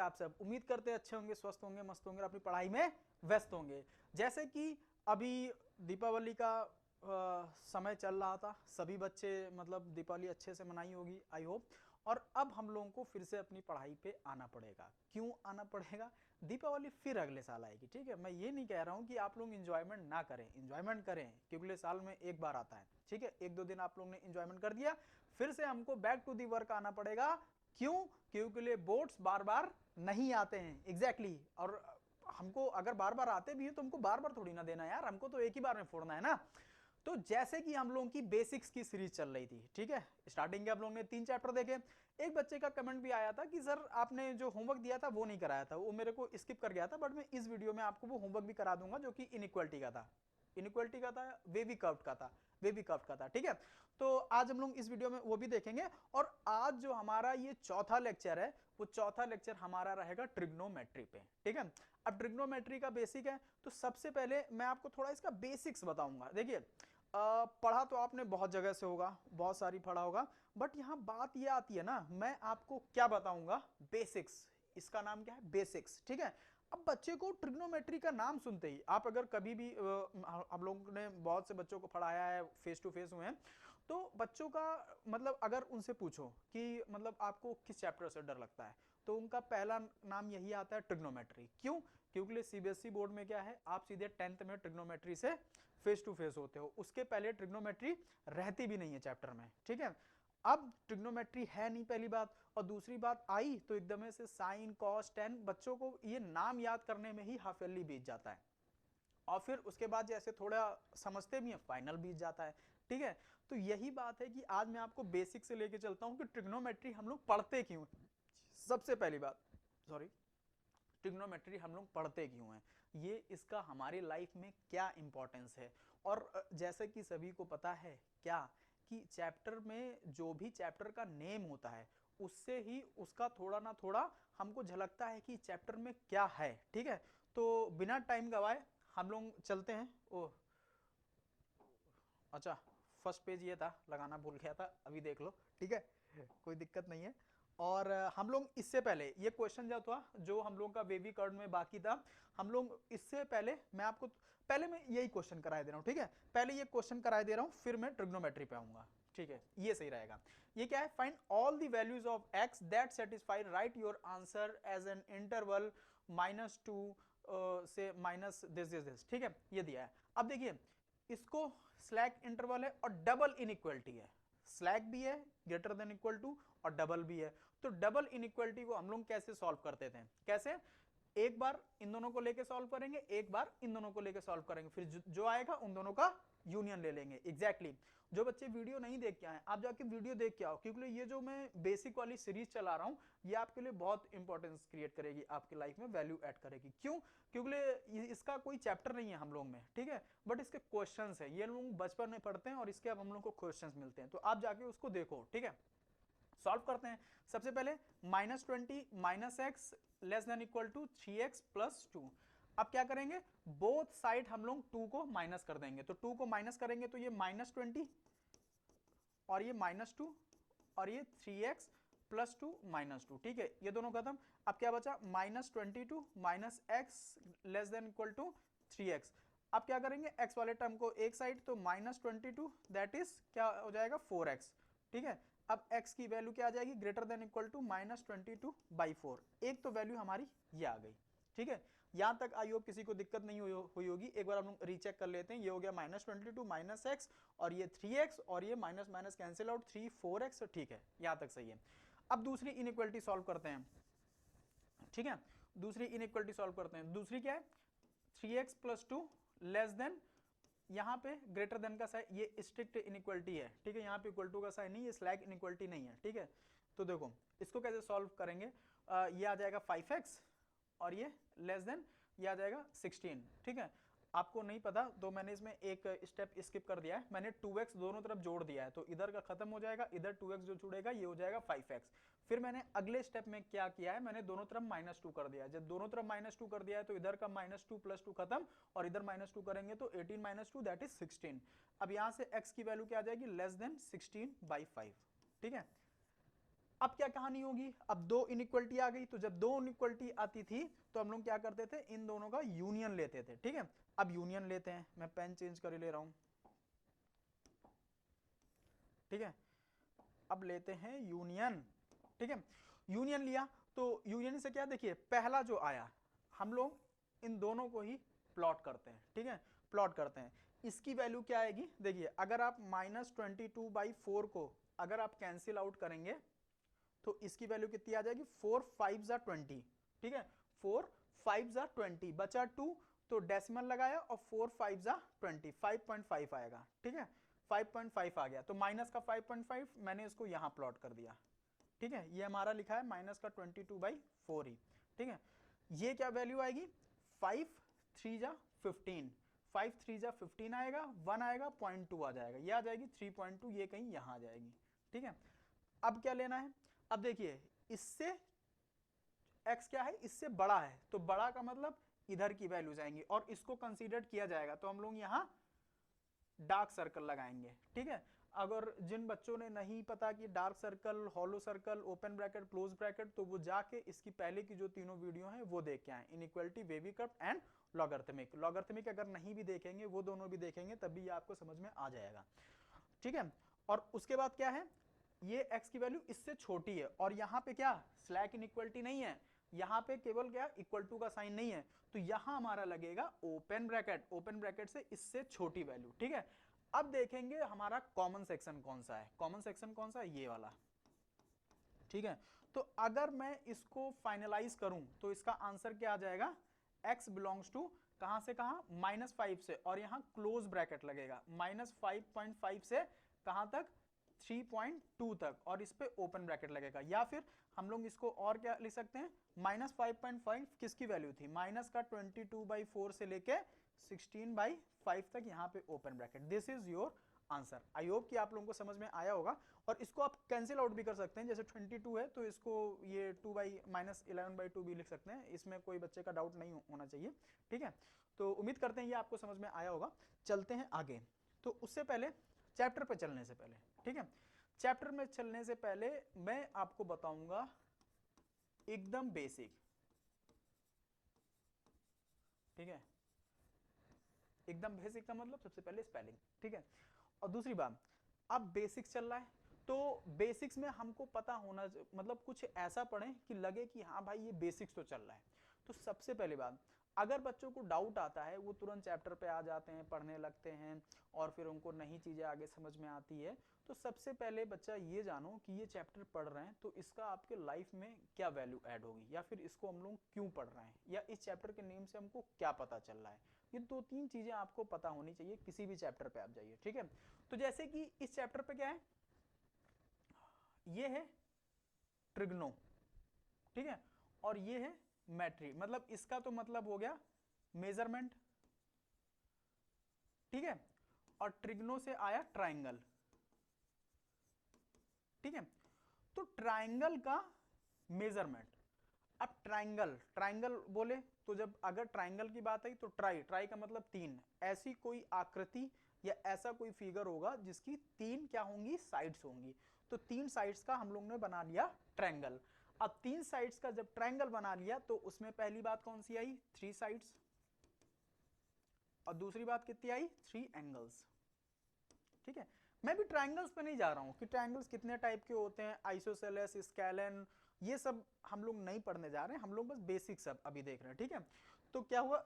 आप सब? उम्मीद करते हैं अच्छे होंगे, स्वस्थ होंगे, मस्त होंगे, अपनी पढ़ाई में व्यस्त होंगे। जैसे कि अभी दीपावली का समय चल रहा था, सभी बच्चे मतलब दीपावली अच्छे से मनाई होगी आई होप। और अब हम लोगों को फिर से अपनी पढ़ाई पे आना पड़ेगा। क्यों आना पड़ेगा? दीपावली फिर अगले साल आएगी, ठीक है। मैं ये नहीं कह रहा हूँ कि आप लोग इंजॉयमेंट ना करें, इंजॉयमेंट करें, क्योंकि अगले साल में एक बार आता है, ठीक है। एक दो दिन आप लोग ने इंजॉयमेंट कर दिया, फिर से हमको बैक टू दी वर्क आना पड़ेगा। क्यों? क्योंकि बोर्ड्स बार बार नहीं आते हैं, एग्जैक्टली। और हमको अगर बार बार आते भी है तो हमको बार बार थोड़ी ना देना यार, हमको तो एक ही बार में फोड़ना है ना। तो जैसे कि हम लोगों की बेसिक्स की सीरीज चल रही थी, ठीक है, स्टार्टिंग के हम लोगों ने 3 चैप्टर देखे। एक बच्चे का कमेंट भी आया था कि सर आपने जो होमवर्क दिया था वो नहीं कराया था, वो मेरे को स्किप कर गया था, बट मैं इस वीडियो में आपको वो होमवर्क भी करा दूंगा जो कि इनइक्वालिटी का था, इनइक्वालिटी का था, वेवी कर्व का था, वेवी कर्व का था, ठीक है। तो आज हम लोग इस वीडियो में वो भी देखेंगे। और आज जो हमारा ये चौथा लेक्चर है, वो चौथा लेक्चर हमारा रहेगा ट्रिग्नोमेट्री पे, ठीक है। अब ट्रिग्नोमेट्री का बेसिक है, तो सबसे पहले मैं आपको थोड़ा इसका बेसिक्स बताऊंगा। देखिए पढ़ा तो आपने बहुत जगह से होगा, बहुत सारी पढ़ा होगा, बट यहां बात ये आती है ना, मैं आपको क्या बताऊंगा, बेसिक्स। इसका नाम क्या है? बेसिक्स, ठीक है। अब बच्चे को ट्रिग्नोमेट्री का नाम सुनते ही, आप अगर कभी भी हम लोगों ने बहुत से बच्चों को पढ़ाया है, फेस टू फेस हुए हैं, तो बच्चों का मतलब अगर उनसे पूछो कि मतलब आपको किस चैप्टर से डर लगता है, तो उनका पहला नाम यही आता है, ट्रिग्नोमेट्री। क्यों? क्योंकि सीबीएसई बोर्ड में क्या है, आप सीधे 10th में ट्रिग्नोमेट्री से फेस टू फेस होते हो, उसके पहले ट्रिग्नोमेट्री रहती भी नहीं है चैप्टर में, ठीक है। अब ट्रिग्नोमेट्री है नहीं, पहली बात, और दूसरी बात आई तो एकदम से साइन कॉस टेन, बच्चों को ये नाम याद करने में ही हाफ ईयरली बीत जाता है, और फिर उसके बाद जैसे थोड़ा समझते भी हैं, फाइनल बीत जाता है, ठीक है। तो यही बात है कि आज मैं आपको बेसिक से लेके चलता हूं कि ट्रिग्नोमेट्री हम लोग पढ़ते क्यों हैं। सबसे पहली बात, सॉरी, ट्रिग्नोमेट्री हम लोग पढ़ते क्यों हैं, ये इसका हमारी लाइफ में क्या इंपॉर्टेंस है। और जैसे कि सभी को पता है क्या, कि चैप्टर में जो भी चैप्टर का नेम होता है, उससे ही उसका थोड़ा ना थोड़ा हमको झलकता है कि चैप्टर में क्या है, ठीक है। तो बिना टाइम गवाए हम लोग चलते हैं। ओह अच्छा, फर्स्ट पेज ये था, लगाना भूल गया था, अभी देख लो, ठीक है, कोई दिक्कत नहीं है। और हम लोग इससे पहले ये क्वेश्चन जो था, जो हम लोग का बेबी कार्ड में बाकी था, हम लोग इससे पहले मैं आपको पहले मैं यही क्वेश्चन कराए दे रहा हूं, ठीक है। पहले ये क्वेश्चन कराए दे रहा हूं, फिर मैं ट्रिग्नोमेट्री पे आऊंगा, ठीक है, ये सही रहेगा। ये क्या है? Find all the values of X that satisfy, write your answer as an interval -2 से माइनस दिस, ठीक है, ये दिया है। अब देखिए, इसको स्लैक इंटरवल है और डबल इनइक्वालिटी है, स्लैक भी है ग्रेटर देन इक्वल टू और डबल भी है। तो डबल इनइक्वालिटी को हम लोग कैसे सॉल्व करते थे? कैसे? एक बार इन दोनों को लेके सॉल्व करेंगे, एक बार इन दोनों को लेके सॉल्व करेंगे, फिर जो आएगा उन दोनों का यूनियन ले लेंगे, एग्जैक्टली exactly। जो बच्चे वीडियो नहीं देख के आए, आप जाके वीडियो देख के आओ, क्योंकि ये जो मैं बेसिक वाली सीरीज चला रहा हूं, ये आपके लिए बहुत इंपॉर्टेंस क्रिएट करेगी, आपकी लाइफ में वैल्यू ऐड करेगी। क्यों? क्योंकि इसका कोई चैप्टर नहीं है हम लोग में, ठीक है, बट इसके क्वेश्चंस है, ये लोग बचपन में पढ़ते हैं और इसके अब हम लोग को क्वेश्चंस मिलते हैं, तो आप जाके उसको देखो, ठीक है। सॉल्व करते हैं। सबसे पहले -20 minus X less than equal to 3x plus 2। अब क्या करेंगे? बोथ साइड हम लोग 2 को माइनस कर देंगे, तो 2 को माइनस करेंगे तो ये -20 और ये -2 और ये 3x प्लस 2 -2, ठीक है, ये दोनों खत्म। अब क्या बचा? -22 minus X less than equal to 3x। अब क्या करेंगे? x वाले टर्म को एक साइड, तो -22 दैट इज क्या हो जाएगा? 4x, ठीक है। अब x की वैल्यू क्या आ जाएगी? Greater than equal to -22/4। एक तो वैल्यू हमारी ये आ गई, ठीक है। यहां तक आई होप किसी को दिक्कत नहीं हुई होगी। एक बार हम लोग रीचेक कर लेते हैं। ये हो गया -22 माइनस एक्स और ये 3x और ये minus minus cancel out 3 4x, ठीक है, यहां तक सही है। अब दूसरी इनइक्वालिटी सॉल्व करते हैं, ठीक है, दूसरी इनइक्वालिटी सॉल्व करते हैं। दूसरी क्या है? 3x प्लस 2 लेस देन, यहां पे ग्रेटर देन का साइन, ये स्ट्रिक्ट इनइक्वालिटी है, ठीक है, यहां पे इक्वल टू का साइन नहीं, ये स्लैग इनइक्वालिटी नहीं है, ठीक है। तो देखो इसको कैसे सॉल्व करेंगे? ये आ जाएगा 5x और ये लेस देन, ये आ जाएगा 16, ठीक है। आपको नहीं पता तो मैंने इसमें एक स्टेप स्किप कर दिया है, मैंने 2x दोनों तरफ जोड़ दिया है, तो इधर का खत्म हो जाएगा, इधर 2x जो जुड़ेगा ये हो जाएगा 5x। फिर मैंने अगले स्टेप में क्या किया है? मैंने दोनों तरफ -2 कर दिया है। जब दोनों तरफ -2 कर दिया है तो इधर का -2 प्लस 2 खत्म, और इधर -2 करेंगे तो 18 - 2 दैट इज 16। अब यहां से x की वैल्यू क्या आ जाएगी? लेस देन 16/5, ठीक है। अब क्या कहानी होगी, अब दो इनइक्वलिटी आ गई, तो जब दो इनइक्वलिटी आती थी तो हम लोग क्या करते थे, इन दोनों का यूनियन लेते थे, ठीक है। अब यूनियन लेते हैं, मैं पेन चेंज कर ले रहा हूं, ठीक है। अब लेते हैं यूनियन, ठीक है। यूनियन लिया तो यूनियन से क्या, देखिए पहला जो आया हम लोग इन दोनों को ही प्लॉट करते हैं, ठीक है, प्लॉट करते हैं। इसकी वैल्यू क्या आएगी, देखिए अगर आप -22/4 को अगर आप कैंसिल आउट करेंगे तो इसकी वैल्यू कितनी आ जाएगी, 4 5 जा 20, ठीक है। 4 5 जा 20 बचा 2, तो डेसिमल लगाया और 4 5 जा 20, 5.5 आएगा, ठीक है। 5.5 आ गया, तो माइनस का 5.5 मैंने इसको यहां प्लॉट कर दिया, ठीक है। ये हमारा लिखा है माइनस का 22/4 ही, ठीक है। ये क्या वैल्यू आएगी, 5 3 जा 15, 5 3 जा 15 आएगा, 1 आएगा, 0.2 आ जाएगा, ये आ जाएगी 3.2, ये कहीं यहां आ जाएगी, ठीक है। अब क्या लेना है, अब देखिए इससे x क्या है, इससे बड़ा है, तो बड़ा का मतलब इधर की वैल्यू जाएंगी और इसको कंसीडर किया जाएगा, तो हम लोग यहां डार्क सर्कल लगाएंगे, ठीक है। अगर जिन बच्चों ने नहीं पता कि dark circle, hollow circle, open bracket, close bracket, तो वो जाके इसकी पहले की जो तीनों वीडियो हैं वो देख के आए, inequality, wavy curve and logarithmic. Logarithmic अगर नहीं भी देखेंगे, वो दोनों भी देखेंगे, तब भी ये आपको समझ में आ जाएगा, ठीक है। और उसके बाद क्या है, ये x की वैल्यू इससे छोटी है और यहाँ पे क्या स्लैक इनइक्वालिटी नहीं है, यहाँ पे केवल क्या इक्वल टू का साइन नहीं है, तो यहाँ हमारा लगेगा ओपन ब्रैकेट, ओपन ब्रैकेट से इससे छोटी वैल्यू, ठीक है। अब देखेंगे हमारा कॉमन सेक्शन कौन सा है, कॉमन सेक्शन कौन सा है, ये वाला, ठीक है। तो अगर मैं इसको फाइनलाइज करूं तो इसका आंसर क्या आ जाएगा, x बिलोंग्स टू कहां से कहां, -5 से, और यहां क्लोज ब्रैकेट लगेगा, -5.5 से कहां तक, 3.2 तक, और इस पे ओपन ब्रैकेट लगेगा। या फिर हम लोग इसको और क्या लिख सकते हैं, -5.5 किसकी वैल्यू थी, माइनस का 22/4 से लेके 16/5 तक, यहाँ पे open bracket. This is your answer. I hope कि आप लोगों को समझ में आया होगा। और इसको आप कैंसिल आउट भी कर सकते हैं, जैसे 22 है तो इसको ये 2/-11/2 भी लिख सकते हैं, इसमें कोई बच्चे का डाउट नहीं होना चाहिए, ठीक है। तो उम्मीद करते हैं ये आपको समझ में आया होगा। चलते हैं आगे। तो उससे पहले चैप्टर पे चलने से पहले, ठीक है, चैप्टर में चलने से पहले मैं आपको बताऊंगा एकदम बेसिक, ठीक है। एकदम बेसिक का मतलब सबसे पहले स्पेलिंग, ठीक है। और दूसरी बात, अब बेसिक्स चल रहा है तो बेसिक्स में हमको पता होना, मतलब कुछ ऐसा पढ़ें कि लगे कि हाँ भाई ये बेसिक्स तो चल रहा है। तो सबसे पहली बात, अगर बच्चों को डाउट आता है वो तुरंत चैप्टर पे आ जाते हैं, पढ़ने लगते हैं और फिर उनको नई चीजें आगे समझ में आती है, तो सबसे पहले बच्चा ये जानो कि ये चैप्टर पढ़ रहे हैं तो इसका आपके लाइफ में क्या वैल्यू ऐड होगी, या फिर इसको हम लोग क्यों पढ़ रहे हैं, या इस चैप्टर के नेम से हमको क्या पता चल रहा है। ये 2-3 चीजें आपको पता होनी चाहिए किसी भी चैप्टर पे आप जाइए, ठीक है। तो जैसे कि इस चैप्टर पे क्या है, ये है ट्रिग्नो, ठीक है, और ये है मैट्री, मतलब इसका तो मतलब हो गया मेजरमेंट, ठीक है। और ट्रिग्नो से आया ट्राइंगल, ठीक है। तो ट्राइंगल का मेजरमेंट, अब ट्राइंगल, ट्राइंगल बोले तो जब अगर ट्राइंगल की बात आई तो ट्राई, ट्राई का मतलब 3, ऐसी कोई आकृति या ऐसा कोई फिगर होगा जिसकी 3 क्या होंगी, साइड्स होंगी। तो 3 साइड्स का हम लोग ने बना लिया ट्राइंगल। अब 3 साइड्स का जब ट्राइंगल बना लिया तो उसमें पहली बात कौन सी आई, 3 साइड्स, और दूसरी बात कितनी आई, 3 एंगल्स, ठीक है। मैं भी ट्राइंगल्स पे नहीं जा रहा हूं कि ट्राइंगल्स कितने टाइप के होते हैं, आइसोसेलेस, स्केलन, ये सब हम लोग नहीं पढ़ने जा रहे हैं, हम लोग बस बेसिक सब अभी देख रहे हैं, ठीक है। तो क्या हुआ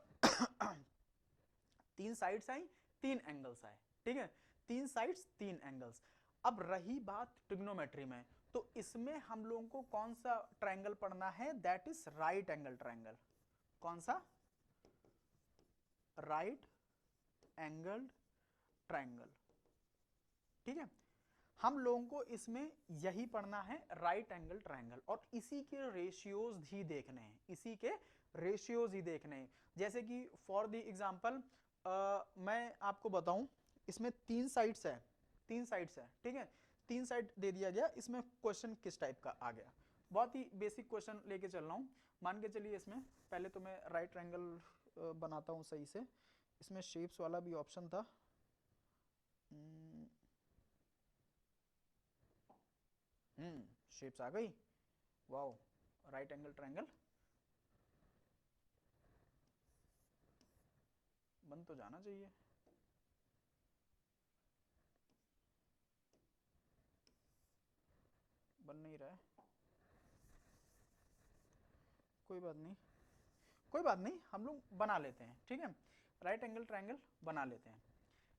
3 साइड्स आई, 3 एंगल्स आए, ठीक है, 3 साइड्स 3 एंगल्स। अब रही बात ट्रिग्नोमेट्री में, तो इसमें हम लोगों को कौन सा ट्राइंगल पढ़ना है, that is right angle triangle. कौन सा, राइट एंगल ट्राइंगल, ठीक है। हम लोगों को इसमें यही पढ़ना है, राइट एंगल ट्राइंगल, और इसी के रेशियोज ही देखने हैं, इसी के रेशियोज ही देखने हैं। जैसे कि फॉर द एग्जांपल मैं आपको बताऊं, इसमें 3 साइड्स है, 3 साइड्स है, ठीक है, 3 साइड दे दिया गया। इसमें क्वेश्चन किस टाइप का आ गया, बहुत ही बेसिक क्वेश्चन लेके चल रहा हूं। मान के चलिए इसमें पहले तो मैं राइट ट्राइंगल बनाता हूं सही से, इसमें शेप्स वाला भी ऑप्शन था, शेप्स आ गई, वाओ, राइट एंगल ट्रायंगल बन तो जाना चाहिए। बन नहीं रहा है, कोई बात नहीं, कोई बात नहीं, हम लोग बना लेते हैं, ठीक है, राइट एंगल ट्रायंगल बना लेते हैं।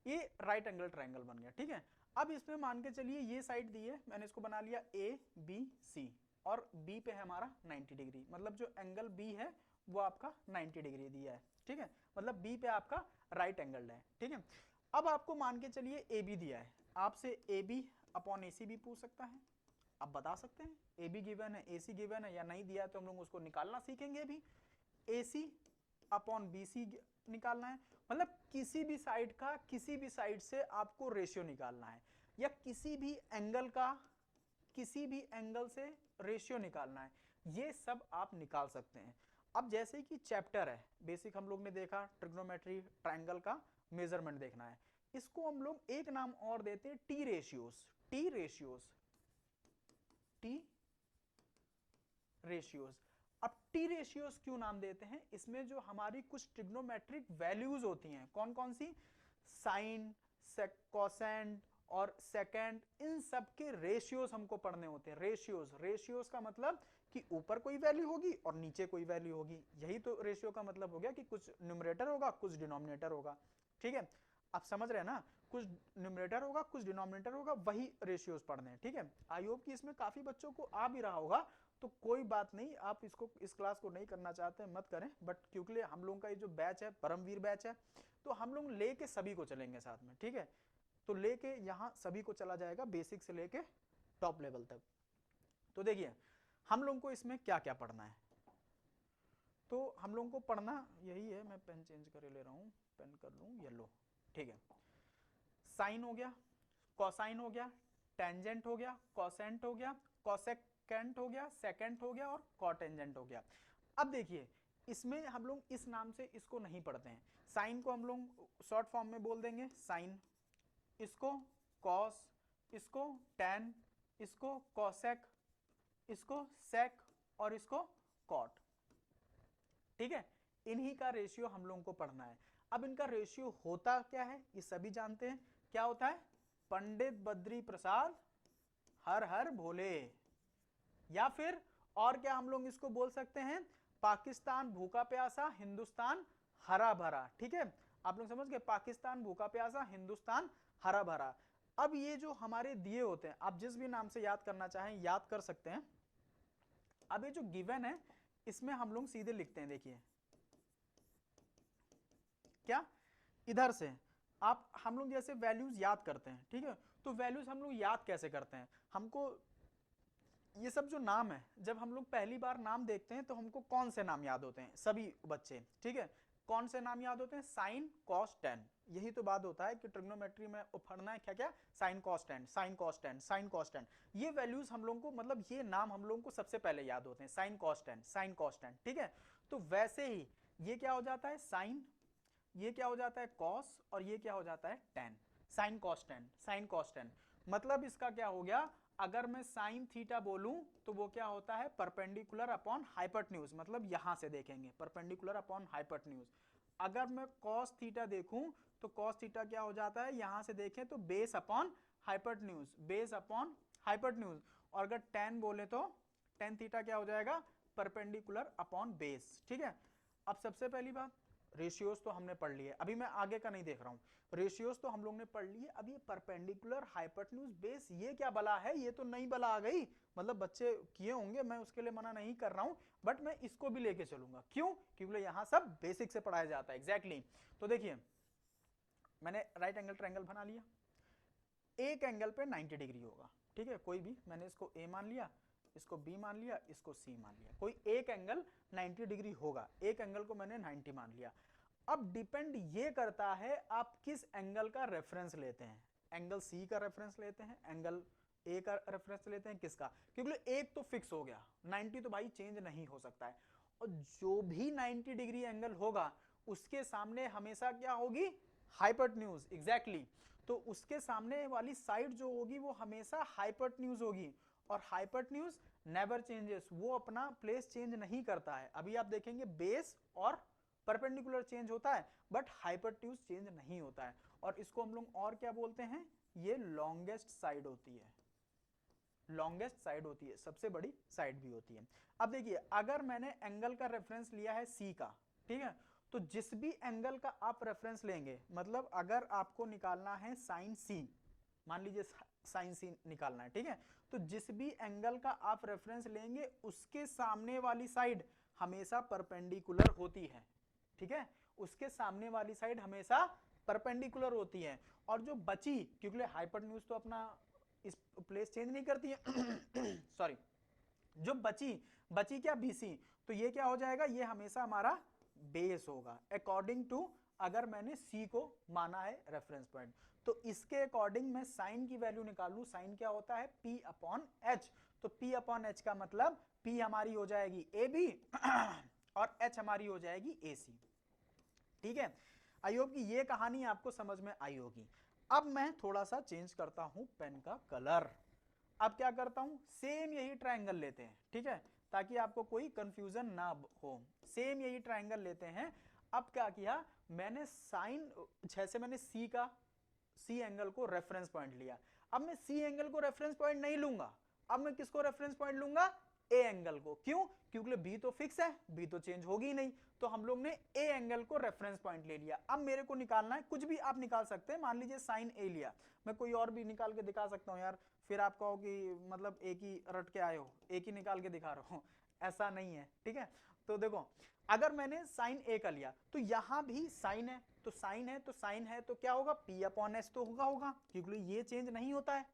ये राइट एंगल ट्रायंगल बन गया, ठीक है। अब इसमें मान के चलिए ये साइड दी है, मैंने इसको बना लिया ए बी सी, और बी पे है हमारा 90 डिग्री, मतलब जो एंगल बी है वो आपका 90 डिग्री दिया है, ठीक है, मतलब बी पे आपका राइट एंगल है, ठीक है। अब आपको मान के चलिए ए बी दिया है, आपसे ए बी अपॉन ए सी भी पूछ सकता है, आप बता सकते हैं ए बी गिवन है, ए सी गिवन है, या नहीं दिया है तो हम लोग उसको निकालना सीखेंगे अभी। ए सी अपॉन बी सी निकालना है, मतलब किसी भी साइड का किसी भी साइड से आपको रेशियो निकालना है, या किसी भी एंगल का किसी भी एंगल से रेशियो निकालना है, ये सब आप निकाल सकते हैं। अब जैसे कि चैप्टर है बेसिक, हम लोग ने देखा ट्रिग्नोमेट्री, ट्रायंगल का मेजरमेंट देखना है, इसको हम लोग एक नाम और देते हैं T ratios, T ratios, T ratios. अब टी रेशियोज क्यों नाम देते हैं, इसमें जो हमारी कुछ ट्रिग्नोमेट्रिक वैल्यूज होती हैं, कौन कौन सी, साइन, कोसेंट और सेकेंड, इन सब के रेशियोज हमको पढ़ने होते हैं। रेशियोज, रेशियोज का मतलब कि ऊपर कोई वैल्यू होगी और नीचे कोई वैल्यू होगी, यही तो रेशियो का मतलब हो गया कि कुछ न्यूमरेटर होगा कुछ डिनोमिनेटर होगा, ठीक है, आप समझ रहे हैं ना, कुछ न्यूमरेटर होगा कुछ डिनोमिनेटर होगा, वही रेशियोज पढ़ने हैं, ठीक है। आई होप कि इसमें काफी बच्चों को आ भी रहा होगा, तो कोई बात नहीं, आप इसको इस क्लास को नहीं करना चाहते मत करें, बट क्योंकि हम लोगों का ये जो बैच है परमवीर बैच है, तो हम लोग लेके सभी को चलेंगे साथ में, ठीक है, तो लेके यहाँ सभी को चला जाएगा बेसिक से लेके टॉप लेवल तक। तो देखिए हम लोगों को इसमें क्या क्या पढ़ना है, तो हम लोगों को पढ़ना यही है, मैं पेन चेंज कर ले रहा हूँ, पेन कर लूँ येलो, ठीक है। साइन हो गया, कोसाइन हो गया, टेंजेंट हो गया, कोसेंट हो गया, कोसेकेंट हो गया, सेकेंट हो गया और कोटेंजेंट हो गया। अब देखिए इसमें हम लोग इस नाम से इसको नहीं पढ़ते हैं, साइन को हम लोग शॉर्ट फॉर्म में बोल देंगे साइन, इसको कॉस, इसको टेन, इसको कोसेक, इसको सेक और इसको कॉट, ठीक है, इन्हीं का रेशियो हम लोगों को पढ़ना है। अब इनका रेशियो होता क्या है ये सभी जानते हैं, क्या होता है, पंडित बद्री प्रसाद हर हर भोले, या फिर और क्या हम लोग इसको बोल सकते हैं, पाकिस्तान भूखा प्यासा हिंदुस्तान हरा भरा, ठीक है, आप लोग समझ गए, पाकिस्तान भूखा प्यासा हिंदुस्तान हरा भरा। अब ये जो हमारे दिए होते हैं, आप जिस भी नाम से याद करना चाहें याद कर सकते हैं। अब ये जो गिवन है इसमें हम लोग सीधे लिखते हैं, देखिए क्या, इधर से आप हम लोग जैसे वैल्यूज याद करते हैं, ठीक है, तो वैल्यूज हम लोग याद कैसे करते हैं, हमको ये सब जो नाम है, जब हम लोग पहली बार नाम देखते हैं तो हमको कौन से नाम याद होते हैं, सभी बच्चे, ठीक है, कौन से नाम याद होते हैं, साइन कॉस टेन, यही तो बात होता है कि ट्रिग्नोमेट्री में पढ़ना है क्या क्या, sign cos ten, sign cos ten, sign cos ten, ये वैल्यूज हम लोगों को, मतलब ये नाम हम लोगों को सबसे पहले याद होते हैं, sign cos ten, sign cos ten, ठीक है। तो वैसे ही ये क्या हो जाता है साइन, ये क्या हो जाता है कॉस, और ये क्या हो जाता है ten, sign cos ten, sign cos ten, मतलब इसका क्या हो गया, अगर मैं साइन थीटा बोलूं तो वो क्या होता है परपेंडिकुलर अपॉन हाइपोटेन्यूज, मतलब यहां से देखेंगे परपेंडिकुलर अपॉन हाइपोटेन्यूज। अगर मैं कॉस थीटा देखूं तो कॉस थीटा क्या हो जाता है, यहां से देखें तो base upon hypotenuse, base upon hypotenuse, और अगर टेन बोले तो टेन थीटा क्या हो जाएगा, परपेंडिकुलर अपॉन बेस, ठीक है। अब सबसे पहली बात रेशियोज तो हमने पढ़ लिए, अभी मैं आगे का नहीं देख रहा हूं, रेशियोज तो हम लोग ने पढ़ लिए, अब ये परपेंडिकुलर हाइपोटेन्यूज बेस ये क्या बला है, ये तो नई बला आ गई, मतलब बच्चे किए होंगे, मैं उसके लिए मना नहीं कर रहा हूं, बट मैं इसको भी लेके चलूंगा, क्यों, क्योंकि यहां सब बेसिक से पढ़ाया जाता है, एग्जैक्टली। तो देखिए मैंने राइट एंगल ट्रायंगल बना लिया, एक एंगल पे 90 डिग्री होगा, ठीक है, कोई भी, मैंने इसको ए मान लिया, इसको बी मान लिया, इसको सी मान लिया, कोई एक एंगल 90 डिग्री होगा, एक एंगल को मैंने 90 मान लिया। अब डिपेंड ये करता है आप किस एंगल का रेफरेंस लेते हैं, एंगल सी का रेफरेंस लेते हैं, एंगल ए का रेफरेंस लेते हैं, किसका, क्योंकि एक तो फिक्स हो गया 90 तो भाई चेंज नहीं हो सकता है, और जो भी 90 डिग्री एंगल होगा उसके सामने हमेशा क्या होगी, हाइपोटेन्यूज, एग्जैक्टली, तो उसके सामने वाली साइड जो होगी वो हमेशा हाइपोटेन्यूज होगी, और हाइपोटेन्यूज नेवर चेंजेस, वो अपना प्लेस चेंज नहीं करता है। अभी आप देखेंगे बेस और परपेंडिकुलर चेंज होता है बट हाइपोटेन्यूज चेंज नहीं होता है, और इसको हम लोग और क्या बोलते हैं, ये लॉन्गेस्ट साइड होती है, लॉन्गेस्ट साइड होती है, सबसे बड़ी साइड भी होती है। अब देखिए अगर मैंने एंगल का रेफरेंस लिया है सी का, ठीक है, तो जिस भी एंगल का आप रेफरेंस लेंगे, मतलब अगर आपको निकालना है साइन सी, मान लीजिए साइन सी निकालना है, ठीक है, तो जिस भी एंगल का आप रेफरेंस लेंगे उसके सामने वाली साइड हमेशा परपेंडिकुलर होती है, ठीक है, उसके सामने वाली साइड हमेशा परपेंडिकुलर होती है। और जो बची, क्योंकि हाइपोटेन्यूज तो अपना इस प्लेस चेंज नहीं करती है सॉरी, जो बची क्या बीसी, तो ये क्या हो जाएगा, ये हमेशा हमारा बेस होगा अकॉर्डिंग टू, अगर मैंने सी को माना है रेफरेंस पॉइंट, तो इसके अकॉर्डिंग मैं साइन की वैल्यू निकाल लूं, साइन क्या होता है P अपॉन एच, तो P अपॉन एच का मतलब P हमारी हो जाएगी AB और H हमारी हो जाएगी AC, ठीक है। आई होप कि ये कहानी आपको समझ में आई होगी। अब मैं थोड़ा सा चेंज करता हूं पेन का कलर। अब क्या करता हूं, सेम यही ट्रायंगल लेते हैं, ठीक है, ताकि आपको कोई कंफ्यूजन ना हो। सेम यही ट्रायंगल लेते हैं। अब क्या किया मैंने, साइन जैसे मैंने सी एंगल को रेफरेंस पॉइंट लिया, अब मैं सी एंगल को रेफरेंस पॉइंट नहीं लूंगा, अब मैं किसको रेफरेंस पॉइंट लूंगा, ए एंगल को। क्यों, क्योंकि बी तो फिक्स है, बी तो चेंज होगी नहीं, तो हम लोग ने ए एंगल को रेफरेंस पॉइंट ले लिया। अब मेरे को निकालना है, कुछ भी आप निकाल सकते हैं, मान लीजिए साइन ए लिया, मैं कोई और भी निकाल के दिखा सकता हूं यार, फिर आप कहो कि मतलब एक ही रट के आए हो, एक ही निकाल के दिखा रहा हूं, ऐसा नहीं है, ठीक है। तो देखो अगर मैंने साइन ए का लिया तो यहां भी साइन है, तो साइन है तो साइन है तो क्या होगा, पी अपॉन एस तो होगा, क्योंकि ये चेंज नहीं होता है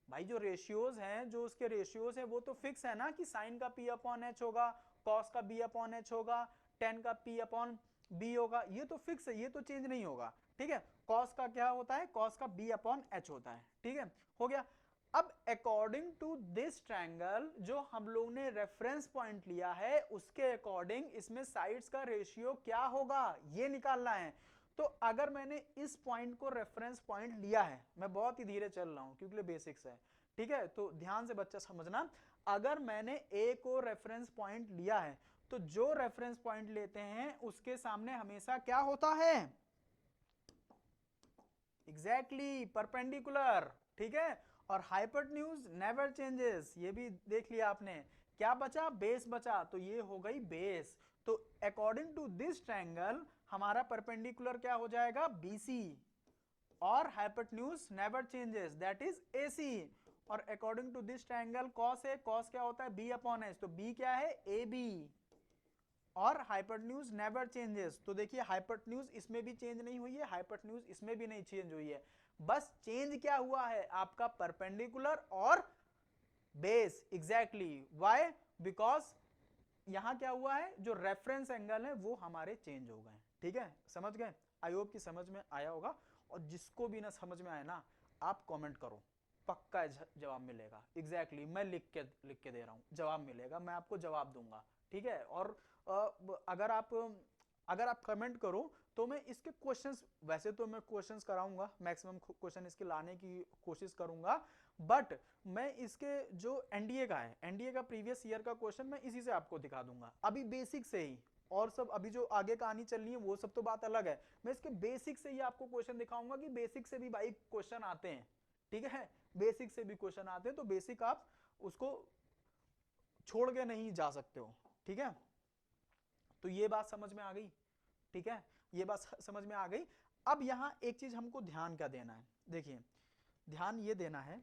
भाई। जो रेशियोज हैं, जो उसके रेशियोज है वो तो फिक्स है ना, कि साइन का पी अपॉन एच होगा, कॉस का बी अपॉन एच होगा, टेन का पी अपॉन बी होगा, ये तो फिक्स है, ये तो चेंज नहीं होगा, ठीक है। कॉस का क्या होता है, कॉस का बी अपॉन एच होता है, ठीक है, हो गया। अब अकॉर्डिंग टू दिस ट्रायंगल जो हम लोग ने रेफरेंस पॉइंट लिया है, उसके अकॉर्डिंग इसमें साइड्स का रेशियो क्या होगा ये निकालना है। तो अगर मैंने इस पॉइंट को रेफरेंस पॉइंट लिया है, मैं बहुत ही धीरे चल रहा हूं क्योंकि बेसिक्स है, ठीक है, तो ध्यान से बच्चा समझना, अगर मैंने ए को रेफरेंस पॉइंट लिया है तो जो रेफरेंस पॉइंट लेते हैं उसके सामने हमेशा क्या होता है, एग्जैक्टली परपेंडिकुलर, ठीक है, और हाइपोटेन्यूज नेवर चेंजेस, ये भी देख लिया आपने। क्या बचा, बेस बचा, तो ये हो गई बेस। तो अकॉर्डिंग टू दिस ट्रायंगल हमारा परपेंडिकुलर क्या हो जाएगा, BC, और hypotenuse never changes that is AC। और according to this triangle cos है, कॉस क्या होता है, B अपॉन एच, तो B क्या है, AB, और हाइपोटेन्यूज नेवर चेंजेस, तो देखिए हाइपोटेन्यूज इसमें भी चेंज नहीं हुई है, हाइपोटेन्यूज इसमें भी नहीं चेंज हुई है, बस चेंज क्या हुआ है आपका, परपेंडिकुलर और बेस, एग्जैक्टली व्हाई, बिकॉज यहां क्या हुआ है, जो रेफरेंस एंगल है वो हमारे चेंज हो गए, ठीक है, समझ गए। आई होप कि समझ में आया होगा, और जिसको भी ना समझ में आए ना, आप कमेंट करो, पक्का जवाब मिलेगा, एग्जैक्टली मैं लिख के दे रहा हूं, जवाब मिलेगा, मैं आपको जवाब दूंगा, ठीक है। और अगर आप कमेंट करो तो मैं इसके क्वेश्चंस, वैसे तो मैं क्वेश्चंस कराऊंगा, मैक्सिमम क्वेश्चन इसके लाने की कोशिश करूंगा, बट मैं इसके जो एनडीए का है, एनडीए का प्रीवियस ईयर का क्वेश्चन मैं इसी से आपको दिखा दूंगा, अभी बेसिक से ही, और सब अभी जो आगे कहानी चलनी है वो सब तो बात अलग है, मैं इसके बेसिक से ही आपको क्वेश्चन दिखाऊंगा कि बेसिक से भी भाई क्वेश्चन आते हैं, ठीक है, बेसिक से भी क्वेश्चन आते हैं, तो बेसिक आप उसको छोड़ के नहीं जा सकते हो, ठीक है। तो ये बात समझ में आ गई, ठीक है, ये बात समझ में आ गई। अब यहां एक चीज हमको ध्यान क्या देना है, देखिए ध्यान ये देना है,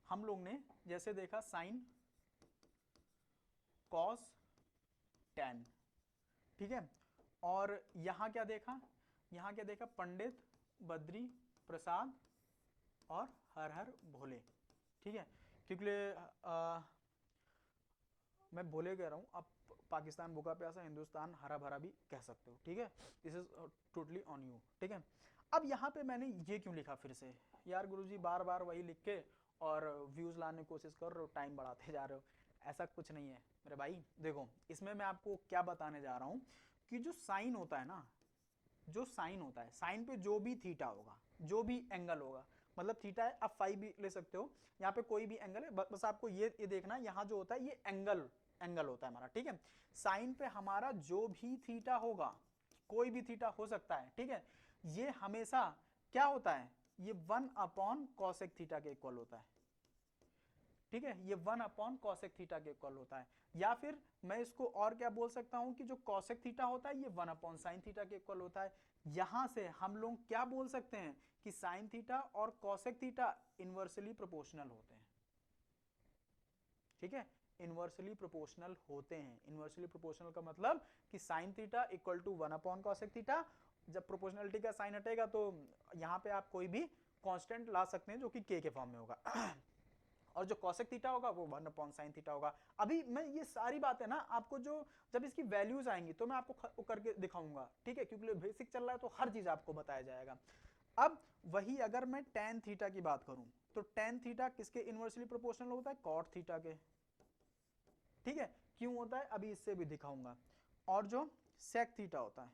हम लोग ने जैसे देखा साइन, कॉस, टेन, ठीक है, और यहां क्या देखा, यहां क्या देखा, पंडित, बद्री, प्रसाद और हर हर भोले, ठीक है, क्योंकि मैं भोले कह रहा हूं, आप पाकिस्तान भूखा प्यासा, हिंदुस्तान हरा भरा भी कह सकते हो, ठीक है, this is totally on you, ठीक है। अब यहां पे मैंने ये क्यों लिखा फिर से, यार गुरुजी बार बार वही लिख के और व्यूज लाने की कोशिश कर रहे हो, टाइम बढ़ाते जा रहे हो, ऐसा कुछ नहीं है मेरे भाई। देखो इसमें मैं आपको क्या बताने जा रहा हूं, कि जो साइन होता है ना, जो साइन होता है, साइन पे जो भी थीटा होगा, जो भी एंगल होगा, मतलब थीटा है, आप फाई भी ले सकते हो, यहाँ पे कोई भी एंगल है, बस आपको ये देखना है यहाँ जो होता है ये एंगल होता है हमारा, ठीक है। साइन पे हमारा जो भी थीटा होगा, कोई भी थीटा हो सकता है, ठीक है, ये हमेशा क्या होता है, ये 1 कॉसेक थीटा के इक्वल होता है, ठीक है, ये 1 कॉसेक थीटा के इक्वल होता है। या फिर मैं इसको और क्या बोल सकता हूं कि जो कॉसेक थीटा होता है ये 1 साइन थीटा के इक्वल होता है। यहां से हम लोग क्या बोल सकते हैं कि साइन थीटा और कॉसेक थीटा इनवर्सली प्रोपोर्शनल होते हैं, ठीक है, इनवर्सली प्रोपोर्शनल होते हैं। इनवर्सली प्रोपोर्शनल का मतलब कि sine theta equal to 1 cosec theta, जब प्रोपोर्शनलिटी का साइन हटेगा तो यहां पे आप कोई भी कांस्टेंट ला सकते हैं जो कि के फॉर्म में होगा और जो कॉसेक थीटा होगा वो 1/sin थीटा होगा। अभी मैं ये सारी बातें ना आपको जो जब इसकी वैल्यूज आएंगी तो मैं आपको करके दिखाऊंगा, ठीक है, क्योंकि बेसिक चल रहा है तो हर चीज आपको बताया जाएगा। अब वही अगर मैं tan थीटा की बात करूं तो tan थीटा किसके इनवर्सली प्रोपोर्शनल होता है, cot थीटा के, ठीक है, क्यों होता है अभी इससे भी दिखाऊंगा। और जो sec थीटा होता है,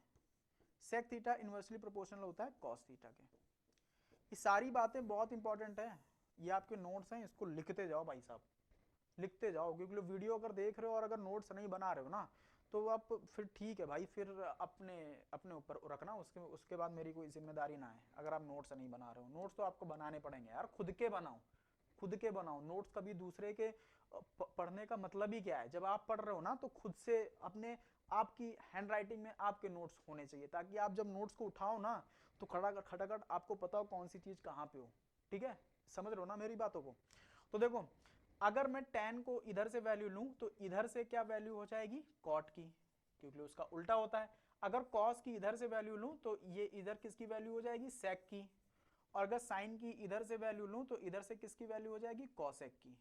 sec थीटा इनवर्सली प्रोपोर्शनल होता है cos थीटा के। ये सारी बातें बहुत इंपॉर्टेंट है, ये आपके नोट्स हैं, इसको लिखते जाओ भाई साहब, लिखते जाओ, क्योंकि वीडियो अगर देख रहे हो और अगर नोट्स नहीं बना रहे हो ना तो आप फिर ठीक है भाई, फिर अपने अपने ऊपर रखना, उसके बाद मेरी कोई जिम्मेदारी ना है अगर आप नोट्स नहीं बना रहे हो। नोट्स तो आपको बनाने पड़ेंगे यार, खुद के बनाओ, खुद के बनाओ नोट्स। कभी दूसरे के पढ़ने का मतलब ही क्या है, जब आप पढ़ रहे हो ना तो खुद से अपने आपकी हैंड राइटिंग में आपके नोट्स होने चाहिए, ताकि आप जब नोट्स को उठाओ ना तो खटाखट खटाखट आपको पता हो कौन सी चीज कहाँ पे हो, ठीक है, समझ रहे हो ना मेरी बातों को। तो देखो अगर मैं tan को इधर से वैल्यू लूं तो इधर से क्या वैल्यू हो जाएगी, cot की, क्योंकि उसका उल्टा होता है। अगर cos की इधर से वैल्यू लूं तो ये इधर किसकी वैल्यू हो जाएगी, sec की। और अगर sin की इधर से वैल्यू लूं तो इधर से किसकी वैल्यू हो जाएगी, cosec की।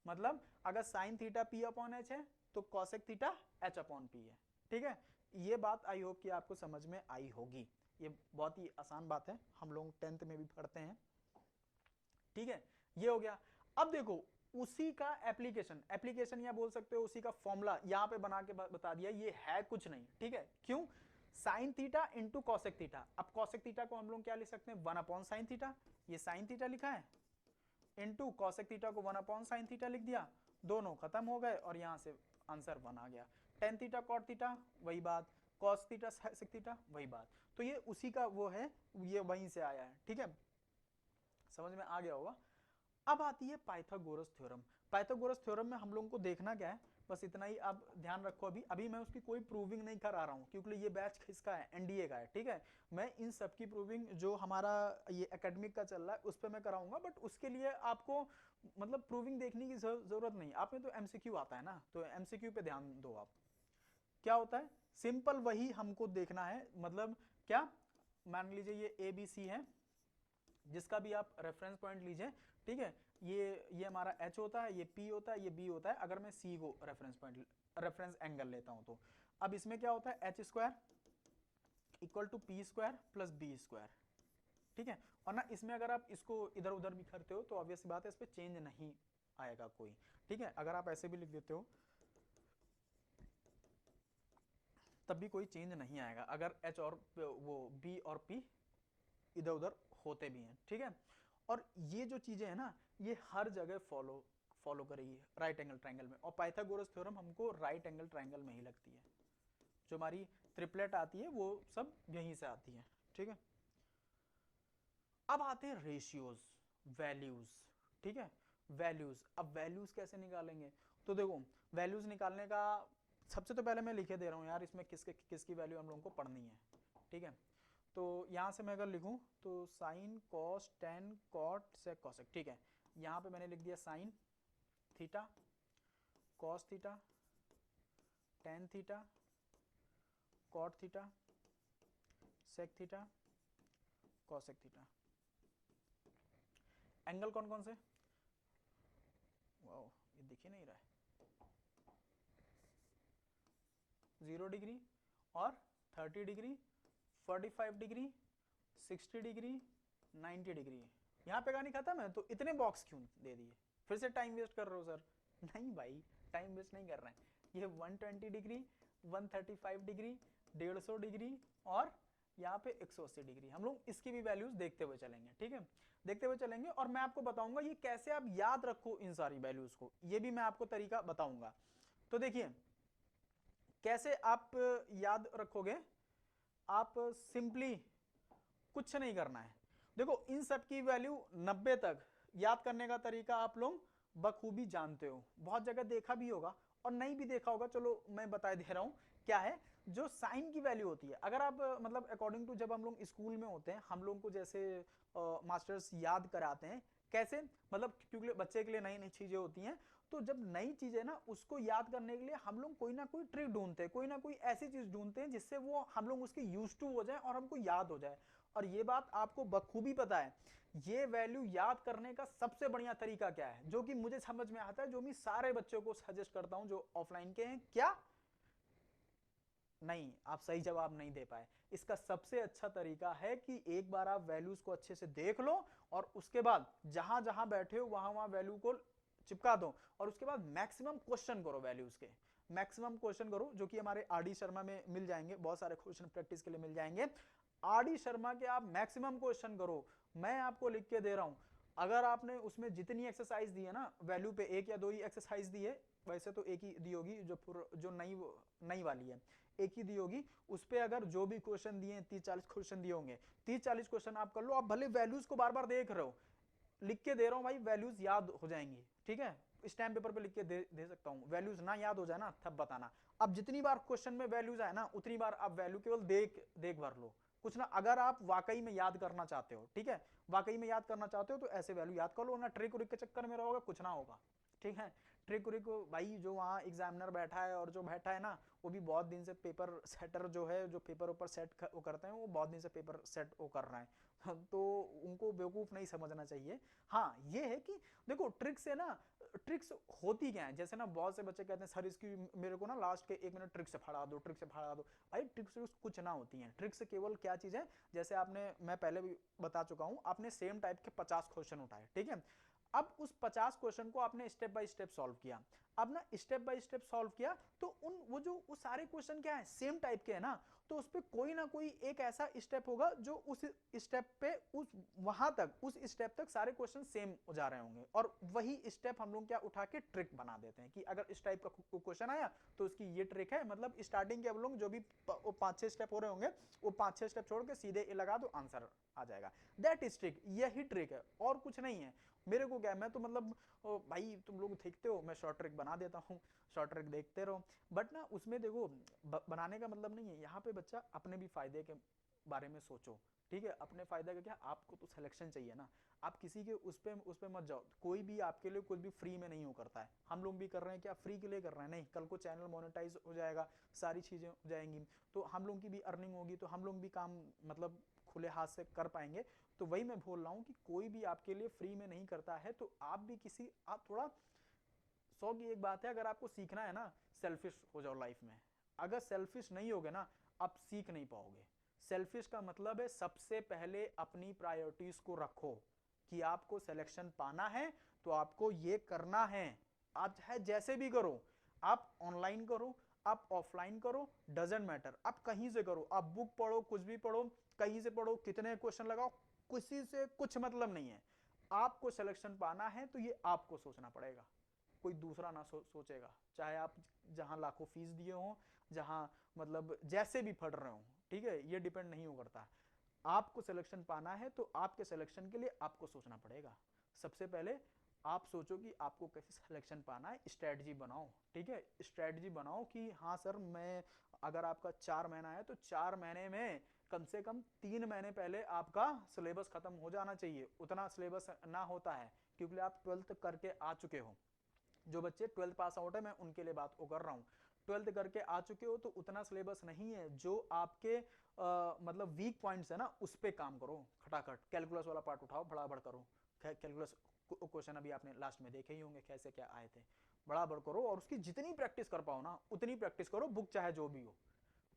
मतलब अगर sin थीटा p/h है तो cosec थीटा h/p है, ठीक है। ये बात आई होप कि आपको समझ में आई होगी, ये बहुत ही आसान बात है, हम लोग 10th में भी पढ़ते हैं, ठीक है, ये हो गया। अब देखो उसी का एप्लीकेशन या बोल सकते हो उसी का फॉर्मूला यहां पे बना के बता दिया, ये है कुछ नहीं, ठीक है, क्यों, sine theta into cosec theta. अब कॉसेक थीटा को हम लोग क्या लिख सकते हैं, 1/sin थीटा, ये साइन थीटा लिखा है, इंटू कॉसेक थीटा को 1/sin थीटा लिख दिया, दोनों खत्म हो गए और यहां से आंसर 1 आ गया। tan थीटा कॉट थीटा वही बात, cos थीटा sec थीटा वही बात, तो ये उसी का वो है, ये वहीं से आया है, ठीक है, समझ में आ गया होगा। अब आती है पाइथागोरस थ्योरम। पाइथागोरस थ्योरम में हम लोगों को देखना क्या है, बस इतना ही आप ध्यान रखो। अभी मैं उसकी कोई प्रूविंग नहीं करा रहा हूँ, क्योंकि ये बैच किसका है, एनडीए का है, ठीक है। मैं इन सब की प्रूविंग जो हमारा ये एकेडमिक का चल रहा है उस पर मैं कराऊंगा, बट उसके लिए आपको मतलब प्रूविंग देखने की जरूरत नहीं। आप में तो एमसीक्यू आता है ना, तो एमसीक्यू पे ध्यान दो आप। क्या होता है, सिंपल वही हमको देखना है, मतलब क्या, मान लीजिए ये ए बी सी है, जिसका भी आप रेफरेंस पॉइंट लीजिए, ठीक है, ये हमारा H होता है, ये P होता है, ये B होता है। अगर मैं C को रेफरेंस एंगल लेता हूं तो अब इसमें क्या होता है, h² equal to p² plus b², ठीक है। और ना इसमें अगर आप इसको इधर उधर भी करते हो तो ऑब्वियस बात है इस पर चेंज नहीं आएगा कोई, ठीक है। अगर आप ऐसे भी लिख देते हो तब भी कोई चेंज नहीं आएगा, अगर H और वो B और P इधर उधर होते भी हैं, ठीक है। और ये जो चीजें हैं ना ये हर जगह फॉलो करेगी राइट एंगल ट्रायंगल में, और पाइथागोरस थ्योरम हमको राइट एंगल ट्रायंगल में ही लगती है। जो हमारी ट्रिपलेट आती है वो सब यहीं से आती है, ठीक है। अब आते हैं रेशियोज, वैल्यूज, ठीक है, वैल्यूज। अब वैल्यूज कैसे निकालेंगे, तो देखो वैल्यूज निकालने का सबसे तो पहले मैं लिखे दे रहा हूँ यार, इसमें किसकी वैल्यू हम लोगों को पढ़नी है, ठीक है। तो यहाँ से मैं अगर लिखूँ तो sine cos tan cot sec cosec, ठीक है। यहाँ पे मैंने लिख दिया sine theta, cos theta, tan theta, cot theta, sec theta, cosec theta. Angle कौन कौन से, वाओ ये दिख ही नहीं रहा है, 0 डिग्री और 30 डिग्री, 45 डिग्री, 60 डिग्री, 90 डिग्री। यहाँ पे कहानी खत्म है, तो इतने बॉक्स क्यों दे दिए, फिर से टाइम वेस्ट कर रहे हो सर। नहीं भाई टाइम वेस्ट नहीं कर रहे हैं, ये 120 डिग्री, 135 डिग्री, 150 डिग्री और यहाँ पे 180 डिग्री। हम लोग इसकी भी वैल्यूज देखते हुए चलेंगे, ठीक है, देखते हुए चलेंगे। और मैं आपको बताऊंगा ये कैसे आप याद रखो इन सारी वैल्यूज को, ये भी मैं आपको तरीका बताऊंगा। तो देखिए कैसे आप याद रखोगे, आप सिंपली कुछ नहीं करना है। देखो इन सब की वैल्यू 90 तक याद करने का तरीका आप लोग बखूबी जानते हो, बहुत जगह देखा भी होगा और नहीं भी देखा होगा, चलो मैं बता दे रहा हूं क्या है। जो साइन की वैल्यू होती है, अगर आप मतलब अकॉर्डिंग टू जब हम लोग स्कूल में होते हैं, हम लोग को जैसे मास्टर्स याद कराते हैं कैसे, मतलब क्योंकि बच्चे के लिए नई नई चीजें होती हैं, तो जब नई चीजें ना उसको याद करने के लिए हम लोग कोई ना कोई ट्रिक ढूंढते हैं, कोई ना कोई ऐसी चीज ढूंढते हैं जिससे वो हम लोग उसके यूज टू हो जाए और हमको याद हो जाए। और ये बात आपको बखूबी पता है, ये वैल्यू याद करने का सबसे बढ़िया तरीका क्या है, जो कि मुझे समझ में आता है, जो मैं सारे बच्चों को सजेस्ट करता हूं जो ऑफलाइन के हैं। क्या नहीं, आप सही जवाब नहीं दे पाए। इसका सबसे अच्छा तरीका है कि एक बार आप वैल्यूज को अच्छे से देख लो और उसके बाद जहां जहां बैठे हो वहां वहां वैल्यू को चिपका दो और उसके बाद मैक्सिमम क्वेश्चन करो वैल्यूज के, मैक्सिमम क्वेश्चन करो, जो कि हमारे आरडी शर्मा में मिल जाएंगे, बहुत सारे क्वेश्चन प्रैक्टिस के लिए मिल जाएंगे। आरडी शर्मा के आप मैक्सिमम क्वेश्चन करो, मैं आपको लिख के दे रहा हूं। अगर आपने उसमें जितनी एक्सरसाइज दी है ना वैल्यू पे, एक या दो ही एक्सरसाइज दी है, वैसे तो एक ही दी होगी, जो नई नई वाली है एक ही दी होगी, उस पे अगर जो भी क्वेश्चन दिए 30-40 क्वेश्चन दिए होंगे, 30-40 क्वेश्चन आप कर लो। आप भले वैल्यूज को बार बार देख रहे हो, लिख के दे रहा हूं भाई, वैल्यूज याद हो जाएंगी, ठीक है, स्टैम्प पेपर पे लिख के दे सकता हूं। वैल्यूज ना याद हो जाए ना तब बताना। अब जितनी बार क्वेश्चन में वैल्यूज आए ना उतनी बार आप वैल्यू केवल देख देख भर लो, कुछ ना, अगर आप वाकई में याद करना चाहते हो, ठीक है, वाकई में याद करना चाहते हो तो ऐसे वैल्यू याद कर लो, ना ट्रिक उरिक के चक्कर में रहोगे कुछ ना होगा, ठीक है। ट्रिक उरिक भाई, जो वहाँ एग्जामिनर बैठा है और जो बैठा है ना, वो भी बहुत दिन से पेपर सेटर जो है, जो पेपर ऊपर सेट वो करते हैं, वो बहुत दिन से पेपर सेट वो कर रहे हैं तो उनको बेवकूफ नहीं समझना चाहिए। हाँ ये है कि देखो ट्रिक से ना, ट्रिक्स होती क्या है, जैसे ना बहुत से बच्चे कहते हैं सर इसकी मेरे को ना लास्ट के 1 मिनट ट्रिक से फड़ा दो, ट्रिक से फड़ा दो। भाई ट्रिक्स कुछ ना होती हैं, ट्रिक से केवल क्या चीज है, जैसे आपने, मैं पहले भी बता चुका हूं, आपने सेम टाइप के 50 क्वेश्चन उठाए, ठीक है, अब उस 50 क्वेश्चन को आपने स्टेप बाय स्टेप सॉल्व किया। अब ना स्टेप बाय स्टेप सॉल्व किया तो उन वो सारे क्वेश्चन क्या है, सेम टाइप के है ना, तो उस पे कोई ना कोई एक ऐसा स्टेप होगा जो उस स्टेप पे उस वहां तक उस स्टेप तक सारे क्वेश्चन सेम हो जा रहे होंगे, और वही स्टेप हम लोग क्या उठा के ट्रिक बना देते हैं कि अगर इस टाइप का क्वेश्चन आया तो उसकी ये ट्रिक है, मतलब स्टार्टिंग के हम लोग जो भी 5-6 स्टेप हो रहे होंगे वो 5-6 स्टेप छोड़ के सीधे लगा दो, आंसर आ जाएगा। दैट इज ट्रिक, यही ट्रिक है और कुछ नहीं है। मेरे को क्या, मैं तो मतलब भाई तुम लोग देखते हो मैं शॉर्ट ट्रिक बना देता हूँ, शॉर्ट ट्रिक देखते रहो, बट ना उसमें देखो बनाने का मतलब नहीं है, यहाँ पे बच्चा अपने भी फायदे के बारे में सोचो, ठीक है, अपने फायदे का क्या, आपको तो सिलेक्शन चाहिए ना, आप किसी के उस पे मत जाओ, कोई भी आपके लिए कुछ भी फ्री में नहीं हो करता है, हम लोग भी कर रहे हैं क्या फ्री के लिए कर रहे हैं, नहीं, कल को चैनल मोनेटाइज हो जाएगा, सारी चीजें हो जाएंगी तो हम लोग की भी अर्निंग होगी, तो हम लोग भी काम मतलब खुले हाथ से कर पाएंगे। तो वही मैं बोल रहा हूँ कि कोई भी आपके लिए फ्री में नहीं करता है, तो आप भी आप थोड़ा 100 की एक बात है, अगर आपको सीखना है ना सेल्फिश हो जाओ लाइफ में, अगर सेल्फिश नहीं होगे ना आप सीख नहीं पाओगे। सेल्फिश का मतलब है सबसे पहले अपनी प्रायोरिटीज को रखो, कि आपको सिलेक्शन पाना है तो आपको ये करना है, आप चाहे जैसे भी करो, आप ऑनलाइन करो, आप ऑफलाइन करो, डजेंट मैटर, आप कहीं से करो, आप बुक पढ़ो, कुछ भी पढ़ो, कहीं से पढ़ो, कितने क्वेश्चन लगाओ, किसी से कुछ मतलब नहीं है। आपको सिलेक्शन पाना है तो ये आपको सोचना पड़ेगा, कोई दूसरा ना सोचेगा, चाहे आप जहां लाखों फीस दिए हो, जहां मतलब जैसे भी पढ़ रहे हो, ठीक है, ये डिपेंड नहीं हो करता। आपको सिलेक्शन पाना है तो आपके सिलेक्शन के लिए आपको सोचना पड़ेगा। सबसे पहले आप सोचो कि आपको कैसे सिलेक्शन पाना है, स्ट्रेटजी बनाओ, ठीक है, स्ट्रेटजी बनाओ कि हाँ सर मैं, अगर आपका 4 महीना है तो 4 महीने में कम से कम 3 महीने पहले आपका सिलेबस खत्म हो जाना चाहिए, उतना सिलेबस ना होता है क्योंकि आप 12th करके आ चुके हो, जो बच्चे 12th पास आउट है मैं उनके लिए बात कर रहा हूँ, 12th करके आ चुके हो तो उतना सिलेबस नहीं है, जो आपके मतलब वीक पॉइंट्स है ना उस पे काम करो, खटाखट कैलकुलस वाला पार्ट उठाओ, बराबर करो, कैलकुलस क्वेश्चन अभी आपने लास्ट में देखे ही होंगे कैसे क्या आए थे, बराबर करो और उसकी जितनी प्रैक्टिस कर पाओ ना उतनी प्रैक्टिस करो, बुक चाहे जो भी हो,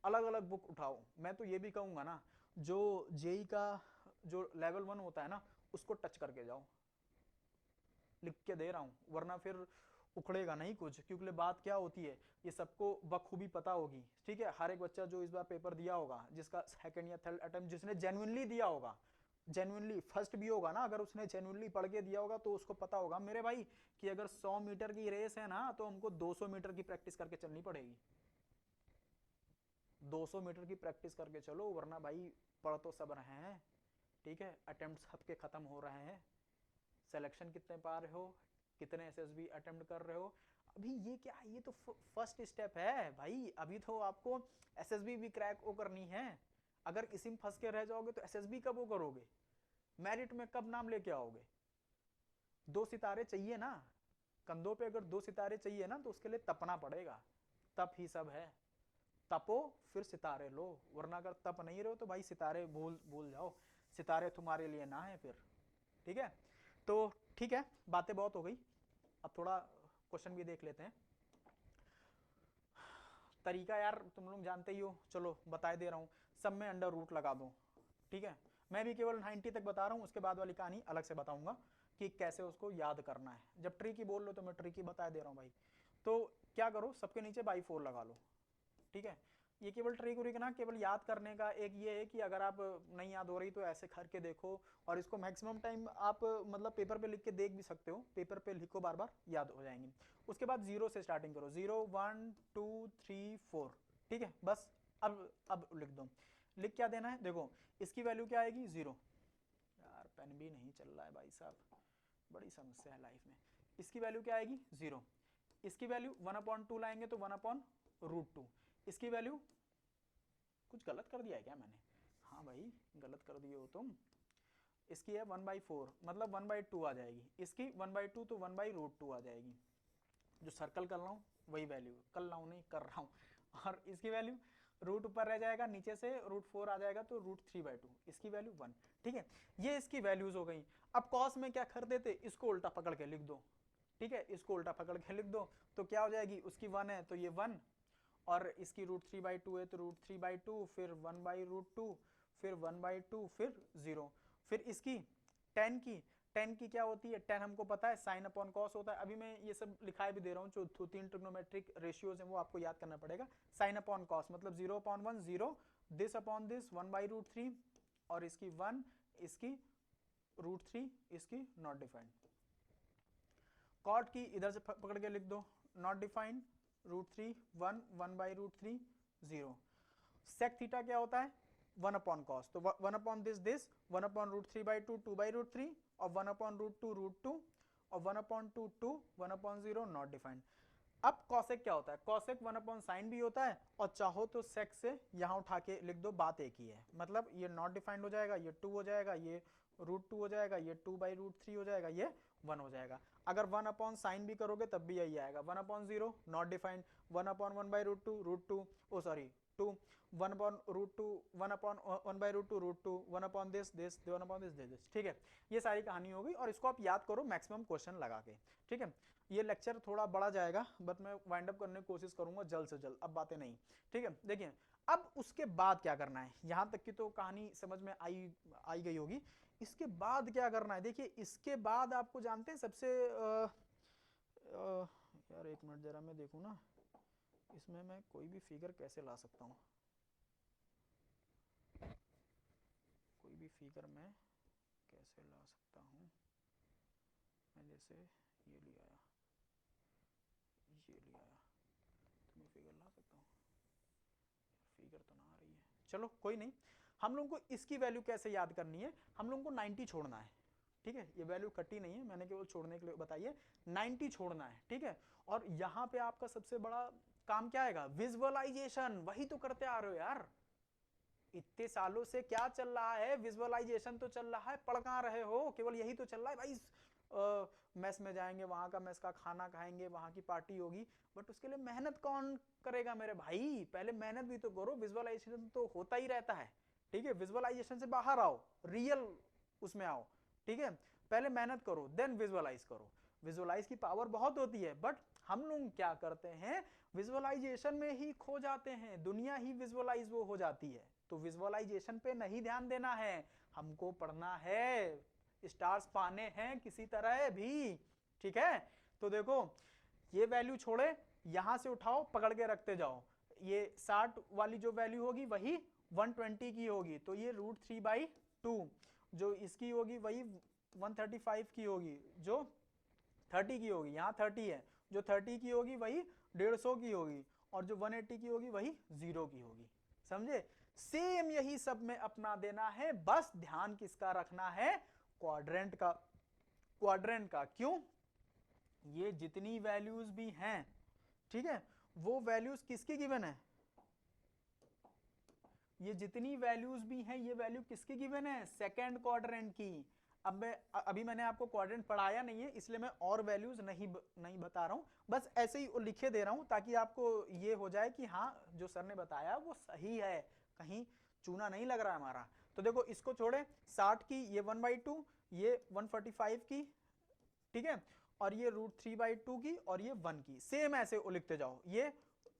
अलग अलग बुक उठाओ। मैं तो ये भी कहूंगा ना, जो जेई का जो लेवल 1 होता है ना उसको टच करके जाओ, लिख के दे रहा हूं, वरना फिर उखड़ेगा नहीं कुछ, क्योंकि बात क्या होती है ये सबको बखूबी पता होगी, ठीक है। हर एक बच्चा जो इस बार पेपर दिया होगा, जिसका सेकंड या थर्ड अटेम्प्ट, जिसने जेन्युइनली दिया होगा, जेन्युइनली फर्स्ट भी होगा ना, अगर उसने जेन्युइनली पढ़ के दिया होगा तो उसको पता होगा मेरे भाई कि अगर 100 मीटर की रेस है ना तो हमको 200 मीटर की प्रैक्टिस करके चलनी पड़ेगी। 200 मीटर की प्रैक्टिस करके चलो, वरना भाई पढ़ तो सब रहे हैं, ठीक है, अटेम्प्ट सबके खत्म हो रहे हैं, सिलेक्शन कितने पा रहे हो, कितने एसएसबी अटेम्प्ट कर रहे हो, अभी ये क्या है, ये तो फर्स्ट स्टेप है भाई, अभी तो आपको एसएसबी भी क्रैक वो करनी है। अगर इसी में फंस के रह जाओगे तो एसएसबी कब वो करोगे, मेरिट में कब नाम लेके आओगे। 2 सितारे चाहिए ना कंधों पे, अगर 2 सितारे चाहिए ना तो उसके लिए तपना पड़ेगा, तप ही सब है, तपो फिर सितारे लो, वरना अगर तप नहीं रहे हो तो भाई सितारे भूल भूल जाओ, सितारे तुम्हारे लिए ना है फिर, ठीक है। तो ठीक है, बातें बहुत हो गई, अब थोड़ा क्वेश्चन भी देख लेते हैं। तरीका यार तुम लोग जानते ही हो, चलो बता दे रहा हूं, सब में अंडर रूट लगा दो, ठीक है। मैं भी केवल 90 तक बता रहा हूं, उसके बाद वाली कहानी अलग से बताऊंगा कि कैसे उसको याद करना है। जब ट्रिकी बोल लो तो मैं ट्रिकी बता दे रहा हूं भाई। तो क्या करो, सबके नीचे बाई 4 लगा लो, ठीक है। ये केवल ट्रिक व्रिक ना, केवल याद करने का एक ये है कि अगर आप नहीं याद हो रही तो ऐसे करके देखो, और इसको मैक्सिमम टाइम आप मतलब पेपर पे लिख के देख भी सकते हो, पेपर पे लिखो बार बार, याद हो जाएंगे। उसके बाद 0 से स्टार्टिंग करो, 0 1 2 3 4, ठीक है, बस अब लिख दो। लिख क्या देना है, देखो इसकी वैल्यू क्या आएगी 0, यार पेन भी नहीं चल रहा है भाई साहब, बड़ी समस्या है लाइफ में। इसकी वैल्यू क्या आएगी 0, इसकी वैल्यू 1/2 लाएंगे तो 1/√2, इसकी वैल्यू कुछ गलत कर दिया है क्या मैंने, हाँ भाई गलत कर दिए हो तुम, इसकी है 1/4 मतलब 1/2 आ जाएगी, इसकी 1/2 तो 1/√2 आ जाएगी, जो सर्कल कर रहा हूँ वही वैल्यू, कर रहा हूँ नहीं कर रहा हूँ, और इसकी वैल्यू रूट ऊपर रह जाएगा, नीचे से √4 आ जाएगा तो √3/2, इसकी वैल्यू 1, ठीक है। ये इसकी वैल्यूज हो गई। अब कॉस में क्या कर देते, इसको उल्टा पकड़ के लिख दो, ठीक है, इसको उल्टा पकड़ के लिख दो, तो क्या हो जाएगी, उसकी 1 है तो ये 1, और इसकी √3/2 है तो √3/2, फिर 1/√2, फिर 1/2, फिर 0, फिर इसकी 10 की क्या होती है, 10 हमको पता है साइन अपॉन कॉस होता है, अभी मैं ये सब लिखाए भी दे रहा हूँ, जो 3 ट्रिग्नोमेट्रिक रेशियोज हैं वो आपको याद करना पड़ेगा। साइन अपॉन कॉस मतलब 0/1 0, दिस अपॉन दिस 1/√3, और इसकी 1, इसकी √3, इसकी नॉट डिफाइंड। कॉट की इधर से पकड़ के लिख दो, नॉट डिफाइंड, √3 1, 1/√3 0। सेक थीटा क्या होता है 1/cos, तो 1/this 1/√3/2 2/√3, और 1/√2 √2, और 1/2 2 1/0 नॉट डिफाइंड। अब कॉसेक क्या होता है, कॉसेक 1/sin भी होता है, और चाहो तो सेक से यहां उठा के लिख दो, बात एक ही है, मतलब ये नॉट डिफाइंड हो जाएगा, ये 2 हो जाएगा, ये √2 हो जाएगा, ये 2/√3 हो जाएगा, ये 1 हो जाएगा। अगर 1/sin भी करोगे तब भी यही आएगा, 1/0 not defined, 1/1/√2 √2, O sorry 2, 1/√2 1/1/√2 √2, 1/this 1/this, ठीक है। ये सारी कहानी होगी, और इसको आप याद करो मैक्सिमम क्वेश्चन लगा के, ठीक है। ये लेक्चर थोड़ा बड़ा जाएगा, बट मैं वाइंड अप करने की कोशिश करूंगा जल्द से जल्द, अब बातें नहीं, ठीक है। देखिए अब उसके बाद क्या करना है, यहां तक की तो कहानी समझ में आई गई होगी। इसके बाद क्या करना है, देखिए इसके बाद आपको जानते हैं सबसे यार एक मिनट जरा मैं देखूं ना, इसमें मैं कोई भी फिगर कैसे ला सकता हूं, कोई भी फिगर मैं कैसे ला सकता हूं, मैं जैसे ये ले आया, ये ले आया, तो मैं फिगर ला सकता हूँ, फिगर तो ना आ रही है, चलो कोई नहीं। हम लोगों को इसकी वैल्यू कैसे याद करनी है, हम लोगों को 90 छोड़ना है, ठीक है। ये वैल्यू कटी नहीं है, मैंने केवल छोड़ने के लिए बताई है, 90 छोड़ना है, ठीक है। और यहाँ पे आपका सबसे बड़ा काम क्या आएगा, विजुअलाइजेशन, वही तो करते आ रहे हो यार, इतने सालों से क्या चल रहा है, विजुअलाइजेशन तो चल रहा है, पढ़ कहाँ रहे हो, केवल यही तो चल रहा है भाई, मेस में जाएंगे, वहां का मेस का खाना खाएंगे, वहां की पार्टी होगी, बट उसके लिए मेहनत कौन करेगा मेरे भाई, पहले मेहनत भी तो करो, विजुअलाइजेशन तो होता ही रहता है, ठीक है। विजुअलाइजेशन से बाहर आओ, रियल उसमें आओ, ठीक है। पहले मेहनत करो देन विजुअलाइज करो, विजुअलाइज की पावर बहुत होती है, बट हम लोग क्या करते हैं, विजुअलाइजेशन में ही खो जाते हैं, दुनिया ही विजुअलाइज वो हो जाती है, तो विजुअलाइजेशन पे नहीं ध्यान देना है, हमको पढ़ना है, स्टार्स पाने हैं किसी तरह भी, ठीक है। तो देखो ये वैल्यू छोड़े, यहां से उठाओ, पकड़ के रखते जाओ, ये 60 वाली जो वैल्यू होगी वही 120 की होगी, तो ये √3/2, जो इसकी होगी वही 135 की होगी, जो 30 की होगी, यहाँ 30 है, जो 30 की होगी वही 150 की होगी, और जो 180 की होगी वही 0 की होगी। समझे? सेम यही सब में अपना देना है, बस ध्यान किसका रखना है? क्वाड्रेंट का। क्वाड्रेंट का क्यों? ये जितनी वैल्यूज भी हैं, ठीक है, वो वैल्यूज किसकी गिवन है? ये जितनी वैल्यूज भी हैं, ये वैल्यू किसकी गिवन है? सेकंड क्वाड्रेंट की। अब अभी मैंने आपको क्वाड्रेंट पढ़ाया नहीं है, इसलिए मैं और वैल्यूज नहीं बता रहा हूं, बस ऐसे ही लिखे दे रहा हूं ताकि आपको ये हो जाए कि हाँ जो सर ने बताया वो सही है, कहीं चूना नहीं लग रहा है हमारा। तो देखो इसको छोड़े, 60 की ये 1/2, ये 145 की, ठीक है, और ये √3/2 की, और ये 1 की, सेम ऐसे लिखते जाओ, ये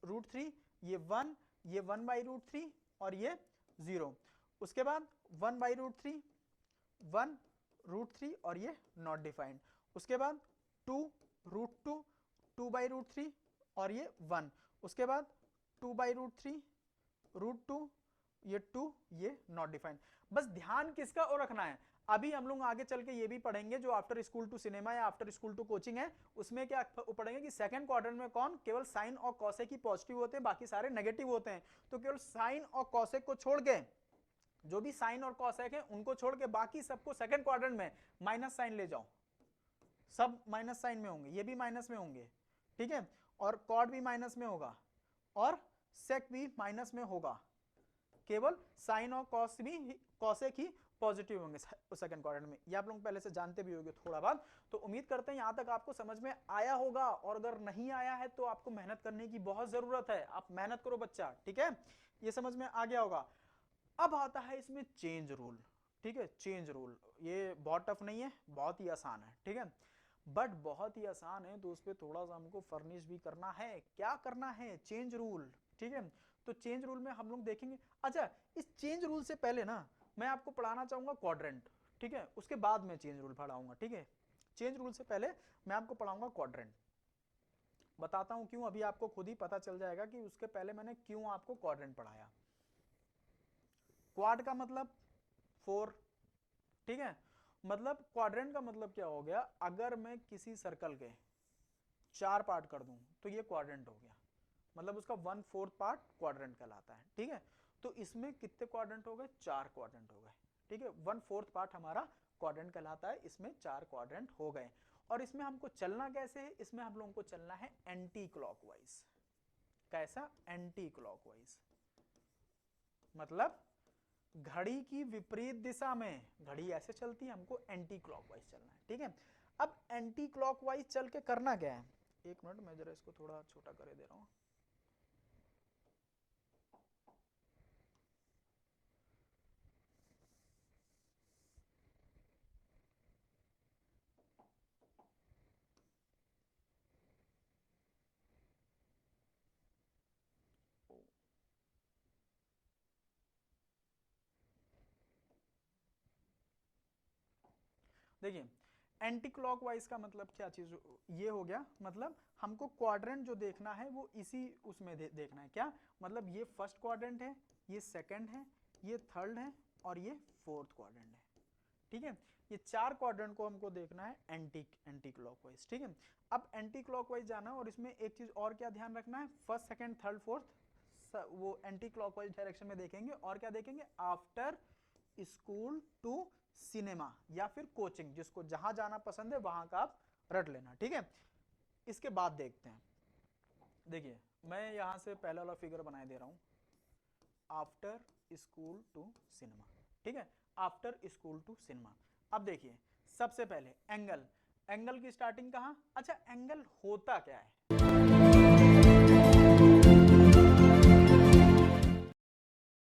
√3, ये 1, ये 1/√3, और ये 0, उसके बाद 1/√3, 1√3, और ये नॉट डिफाइंड, उसके बाद 2√2, 2/√3, और ये 1, उसके बाद 2/√3, √2, ये 2, ये नॉट डिफाइंड। बस ध्यान किसका और रखना है? अभी हम लोग आगे चल के ये भी पढ़ेंगे, जो आफ्टर स्कूल टू सिनेमा या आफ्टर स्कूल टू कोचिंग है, उसमें क्या पढ़ेंगे कि सेकंड क्वाड्रेंट में कौन, केवल साइन और कॉसेक ही पॉजिटिव होते हैं, बाकी सारे नेगेटिव होते हैं। तो केवल साइन और कॉसेक को छोड़ के, जो भी साइन और कॉसेक है उनको छोड़ के बाकी सबको सेकंड क्वाड्रेंट में माइनस साइन ले जाओ, सब माइनस साइन में होंगे, ये भी माइनस में होंगे, ठीक है, और कॉड भी माइनस में होगा, और सेक भी माइनस में होगा, केवल साइन और कॉसेक ही पॉजिटिव होंगे सेकंड क्वाड्रेंट में। ये आप लोग पहले से जानते भी होंगे थोड़ा बहुत। तो उम्मीद करते हैं यहां तक आपको समझ में आया होगा, और अगर नहीं आया है तो आपको मेहनत करने की बहुत जरूरत है, आप मेहनत करो बच्चा, ठीक है, ये समझ में आ गया होगा। अब आता है इसमें चेंज रूल, ठीक है, चेंज रूल ये बहुत टफ नहीं है, बहुत ही आसान है, ठीक है, बट बहुत ही आसान है तो उस पर थोड़ा सा हमको फर्निश भी करना है। क्या करना है? चेंज रूल, ठीक है। तो चेंज रूल में हम लोग देखेंगे, अच्छा इस चेंज रूल से पहले ना मैं आपको पढ़ाना चाहूंगा क्वाड्रेंट, ठीक है, उसके बाद में चेंज रूल पढ़ाऊंगा, ठीक है। चेंज रूल से पहले मैं आपको पढ़ाऊंगा क्वाड्रेंट, बताता हूं क्यों, अभी आपको खुद ही पता चल जाएगा कि उसके पहले मैंने क्यों आपको क्वाड्रेंट पढ़ाया। क्वाड का मतलब 4, ठीक है, मतलब क्वाड्रेंट का मतलब क्या हो गया, अगर मैं किसी सर्कल के 4 पार्ट कर दूं तो ये क्वाड्रेंट हो गया, मतलब उसका 1/4 पार्ट क्वाड्रेंट कहलाता है, ठीक है। तो इसमें कितने क्वाड्रेंट हो गए? 4 क्वाड्रेंट हो गए, ठीक है, 1/4 पार्ट हमारा क्वाड्रेंट कहलाता है, इसमें 4 क्वाड्रेंट हो गए। और इसमें हमको चलना कैसे है? इसमें हम लोगों को चलना है एंटी क्लॉकवाइज। कैसा? एंटी क्लॉकवाइज, मतलब घड़ी की विपरीत दिशा में, घड़ी ऐसे चलती है, हमको एंटी क्लॉकवाइज चलना है, ठीक है। अब एंटी क्लॉकवाइज चल के करना क्या है? एक मिनट, मैं जरा इसको थोड़ा छोटा कर दे रहा हूं। देखिए एंटी क्लॉकवाइज का मतलब क्या चीज ये हो गया, मतलब हमको क्वाड्रेंट जो देखना है वो इसी उसमें देखना है। क्या मतलब? ये फर्स्ट क्वाड्रेंट है, ये सेकंड है, ये थर्ड है, और ये फोर्थ क्वाड्रेंट है, ठीक है। ये 4 क्वाड्रेंट को हमको देखना है एंटी क्लॉकवाइज, ठीक है। अब एंटी क्लॉकवाइज जाना, और इसमें एक चीज और क्या ध्यान रखना है, फर्स्ट सेकंड थर्ड फोर्थ वो एंटी क्लॉकवाइज डायरेक्शन में देखेंगे। और क्या देखेंगे? आफ्टर स्कूल टू सिनेमा या फिर कोचिंग, जिसको जहां जाना पसंद है वहां का आप रट लेना, ठीक है। इसके बाद देखते हैं, देखिए मैं यहां से पहला वाला फिगर बनाए दे रहा हूं, आफ्टर स्कूल टू सिनेमा, ठीक है, आफ्टर स्कूल टू सिनेमा। अब देखिए सबसे पहले एंगल, एंगल की स्टार्टिंग कहां? अच्छा एंगल होता क्या है?